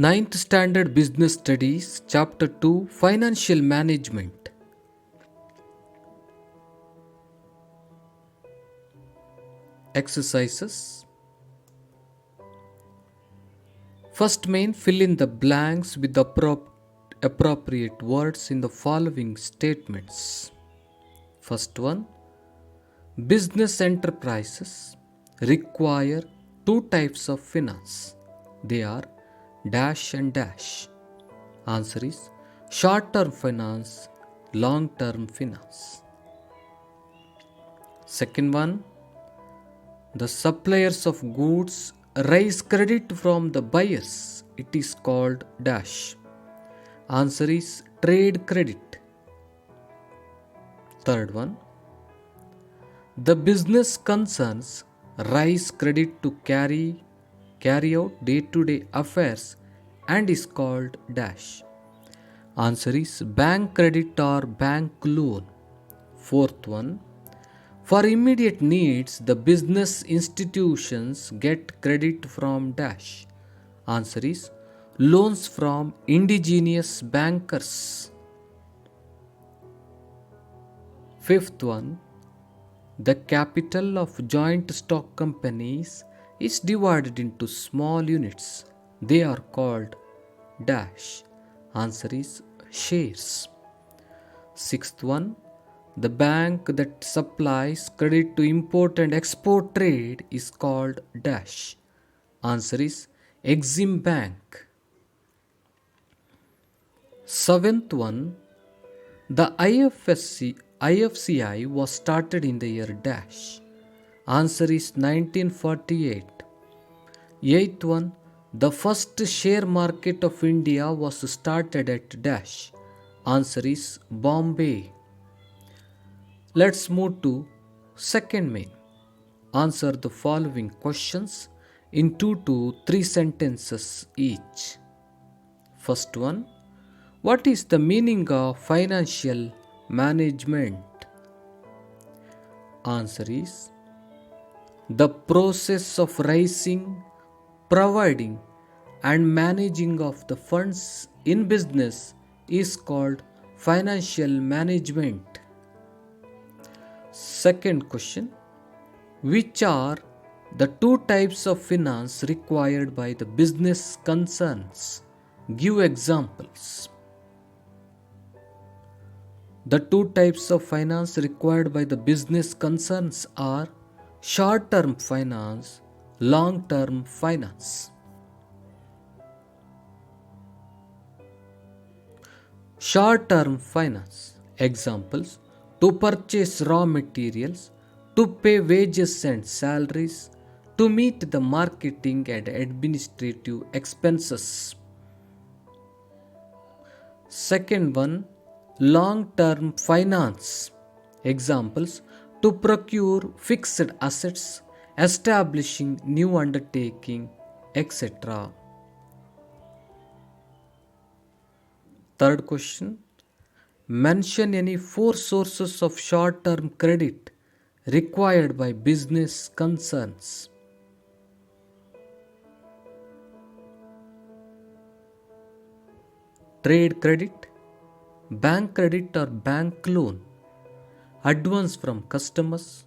Ninth Standard Business Studies, Chapter 2, Financial Management. Exercises. First main, fill in the blanks with the appropriate words in the following statements. First one, business enterprises require two types of finance. They are dash and dash. Answer is short-term finance, long-term finance. Second one, the suppliers of goods raise credit from the buyers. It is called dash. Answer is trade credit. Third one, the business concerns raise credit to carry out day-to-day affairs and is called dash. Answer is bank credit or bank loan. Fourth one, for immediate needs, the business institutions get credit from dash. Answer is loans from indigenous bankers. Fifth one, the capital of joint stock companies is divided into small units. They are called dash. Answer is shares. Sixth one, the bank that supplies credit to import and export trade is called dash. Answer is Exim Bank. Seventh one, the IFCI was started in the year dash. Answer is 1948. Eighth one, the first share market of India was started at dash. Answer is Bombay. Let's move to second main. Answer the following questions in 2 to 3 sentences each. First one, what is the meaning of financial management? Answer is the process of raising, providing and managing of the funds in business is called financial management. Second question, which are the two types of finance required by the business concerns? Give examples. The two types of finance required by the business concerns are short-term finance, long-term finance. Short-term finance. Examples: to purchase raw materials, to pay wages and salaries, to meet the marketing and administrative expenses. Second one, long-term finance. Examples: to procure fixed assets, establishing new undertaking, etc. Third question, mention any 4 sources of short-term credit required by business concerns. Trade credit, bank credit or bank loan, advance from customers,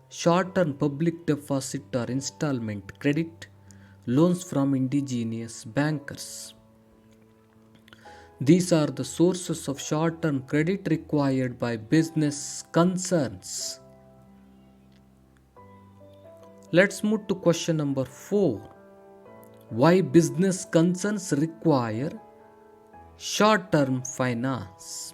short-term public deposit or installment credit, loans from indigenous bankers. These are the sources of short-term credit required by business concerns. Let's move to question number 4. Why business concerns require short-term finance?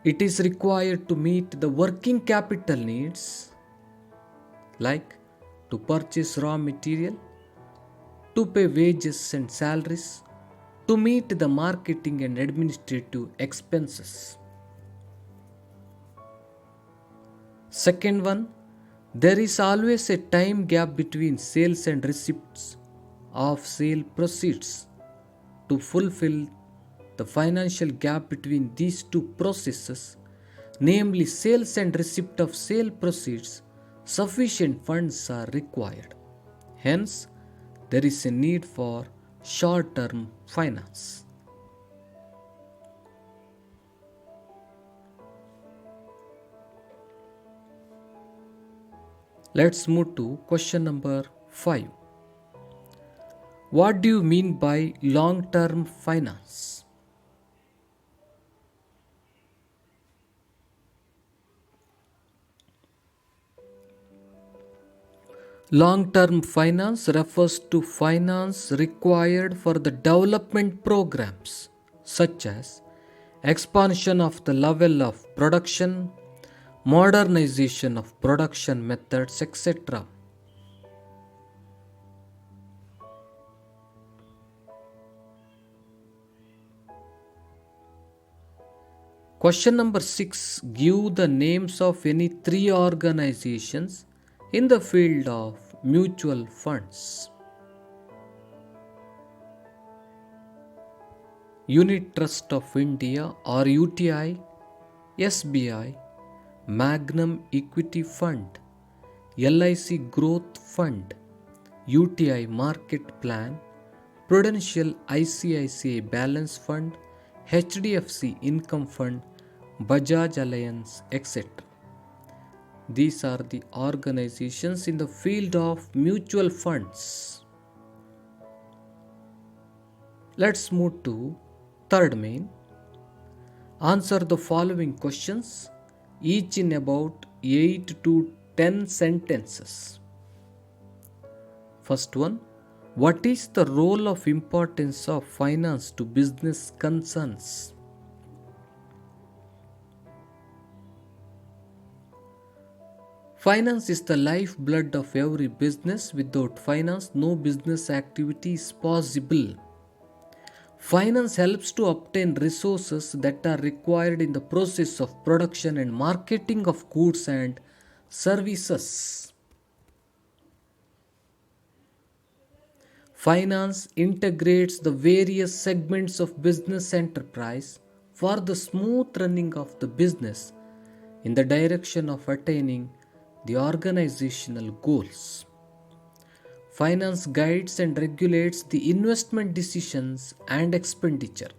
It is required to meet the working capital needs like to purchase raw material, to pay wages and salaries, to meet the marketing and administrative expenses. Second one, there is always a time gap between sales and receipts of sale proceeds. To fulfill the financial gap between these two processes, namely sales and receipt of sale proceeds, sufficient funds are required. Hence, there is a need for short-term finance. Let's move to question number 5. What do you mean by long-term finance? Long-term finance refers to finance required for the development programs such as expansion of the level of production, modernization of production methods, etc. Question number 6. Give the names of any 3 organizations in the field of mutual funds. Unit Trust of India or UTI, SBI, Magnum Equity Fund, LIC Growth Fund, UTI Market Plan, Prudential ICICI Balance Fund, HDFC Income Fund, Bajaj Alliance, etc. These are the organizations in the field of mutual funds. Let's move to third main. Answer the following questions, each in about 8 to 10 sentences. First one, what is the role of importance of finance to business concerns? Finance is the lifeblood of every business. Without finance, no business activity is possible. Finance helps to obtain resources that are required in the process of production and marketing of goods and services. Finance integrates the various segments of business enterprise for the smooth running of the business in the direction of attaining the organizational goals. Finance guides and regulates the investment decisions and expenditure.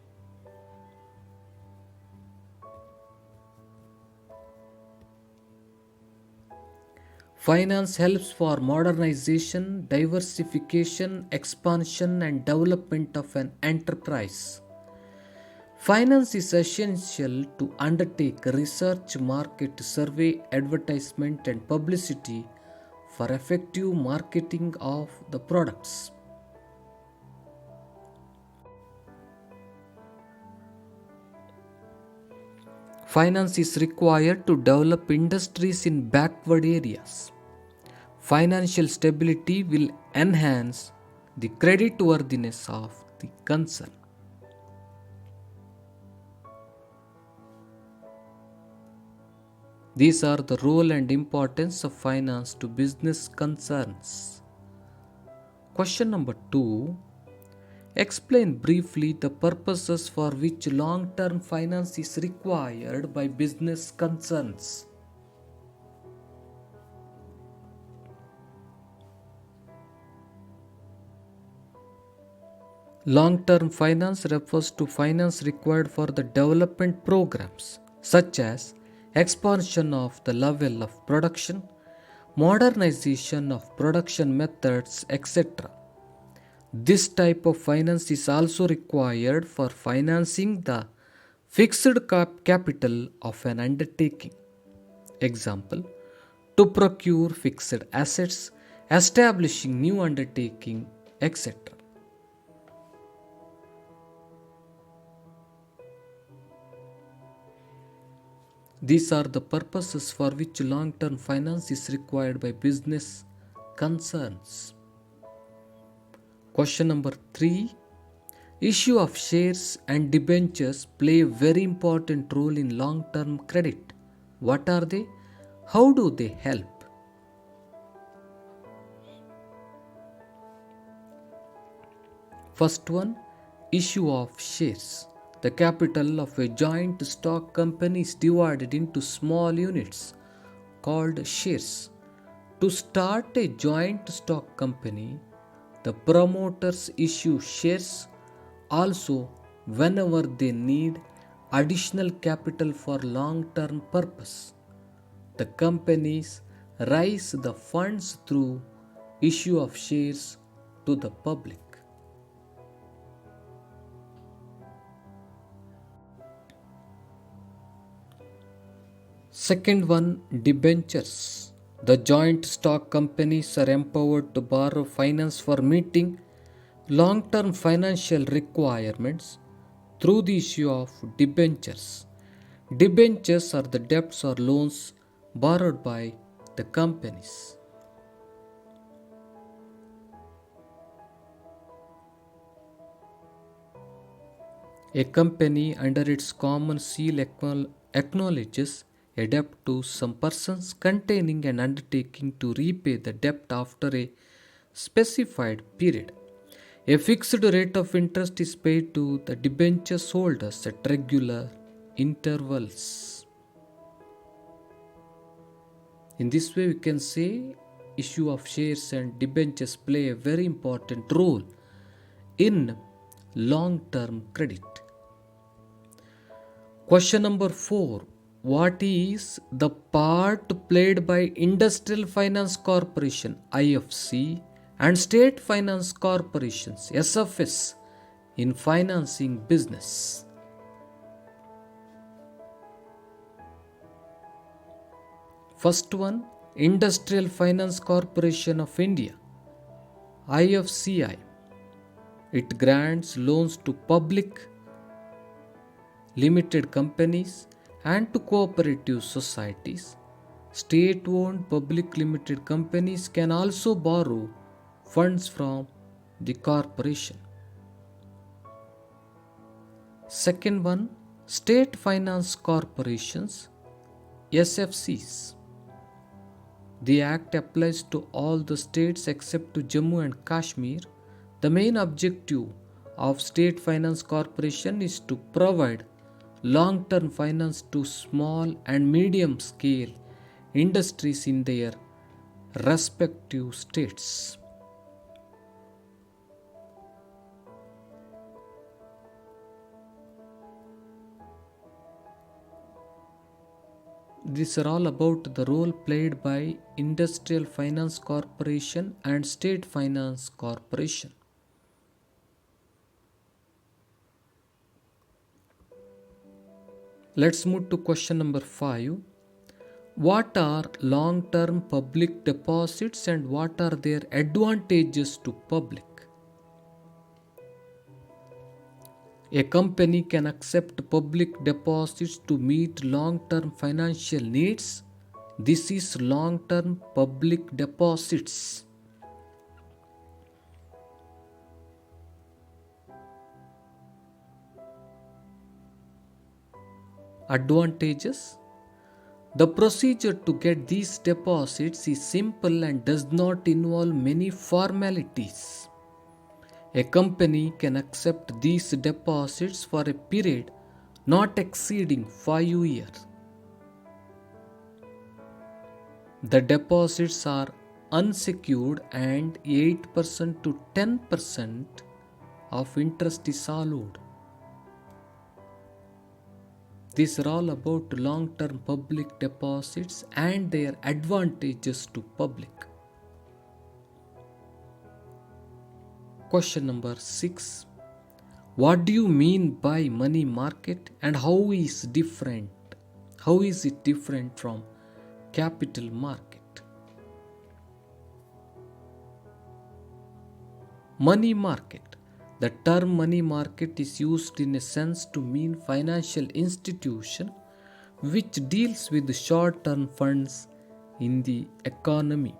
Finance helps for modernization, diversification, expansion, and development of an enterprise. Finance is essential to undertake research, market survey, advertisement, and publicity for effective marketing of the products. Finance is required to develop industries in backward areas. Financial stability will enhance the creditworthiness of the concern. These are the role and importance of finance to business concerns. Question number 2. Explain briefly the purposes for which long-term finance is required by business concerns. Long-term finance refers to finance required for the development programs such as expansion of the level of production, modernization of production methods, etc. This type of finance is also required for financing the fixed capital of an undertaking. Example, to procure fixed assets, establishing new undertaking, etc. These are the purposes for which long-term finance is required by business concerns. Question number 3. Issue of shares and debentures play a very important role in long-term credit. What are they? How do they help? First one, issue of shares. The capital of a joint stock company is divided into small units called shares. To start a joint stock company, the promoters issue shares also whenever they need additional capital for long-term purpose. The companies raise the funds through issue of shares to the public. Second one, debentures. The joint stock companies are empowered to borrow finance for meeting long-term financial requirements through the issue of debentures. Debentures are the debts or loans borrowed by the companies. A company under its common seal acknowledges a debt to some persons containing an undertaking to repay the debt after a specified period. A fixed rate of interest is paid to the debentures holders at regular intervals. In this way, we can say issue of shares and debentures play a very important role in long-term credit. Question number 4. What is the part played by Industrial Finance Corporation IFC and State Finance Corporations SFS in financing business? First one, Industrial Finance Corporation of India IFCI. It grants loans to public limited companies and to cooperative societies. State-owned public limited companies can also borrow funds from the corporation. Second one, State Finance Corporations SFCs. The act applies to all the states except to Jammu and Kashmir. The main objective of State Finance Corporation is to provide long-term finance to small and medium-scale industries in their respective states. These are all about the role played by Industrial Finance Corporation and State Finance Corporation. Let's move to question number 5. What are long-term public deposits and what are their advantages to public? A company can accept public deposits to meet long-term financial needs. This is long-term public deposits. Advantages. The procedure to get these deposits is simple and does not involve many formalities. A company can accept these deposits for a period not exceeding 5 years. The deposits are unsecured and 8% to 10% of interest is allowed. These are all about long-term public deposits and their advantages to public. Question number 6. What do you mean by money market and how is it different from capital market? Money market. The term money market is used in a sense to mean financial institution which deals with short-term funds in the economy.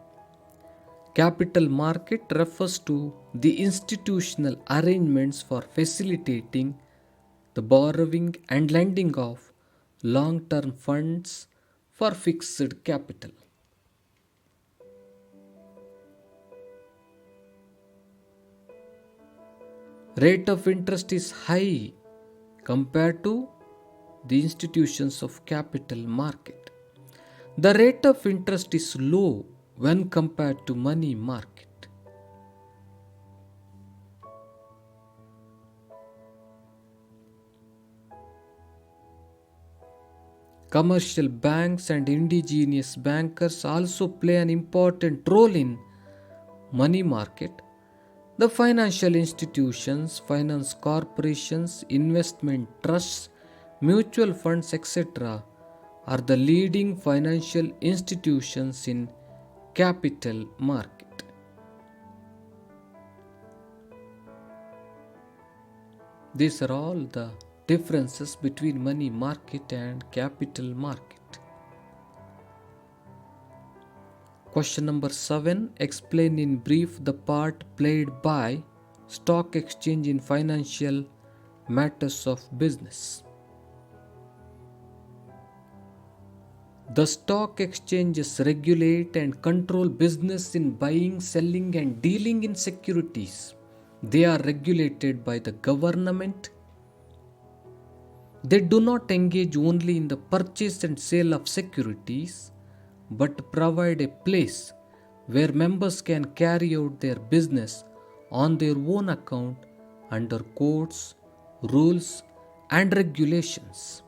Capital market refers to the institutional arrangements for facilitating the borrowing and lending of long-term funds for fixed capital. Rate of interest is high compared to the institutions of capital market. The rate of interest is low when compared to money market. Commercial banks and indigenous bankers also play an important role in money market. The financial institutions, finance corporations, investment trusts, mutual funds, etc., are the leading financial institutions in capital market. These are all the differences between money market and capital market. Question number 7. Explain in brief the part played by stock exchange in financial matters of business. The stock exchanges regulate and control business in buying, selling, and dealing in securities. They are regulated by the government. They do not engage only in the purchase and sale of securities, but provide a place where members can carry out their business on their own account under codes, rules, and regulations.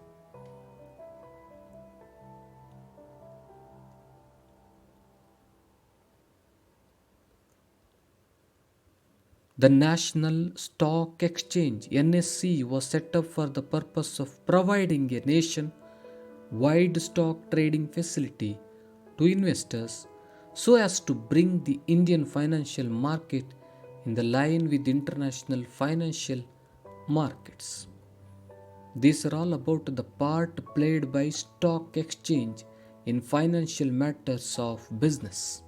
The National Stock Exchange (NSE) was set up for the purpose of providing a nation-wide stock trading facility to investors so as to bring the Indian financial market in the line with international financial markets. These are all about the part played by stock exchange in financial matters of business.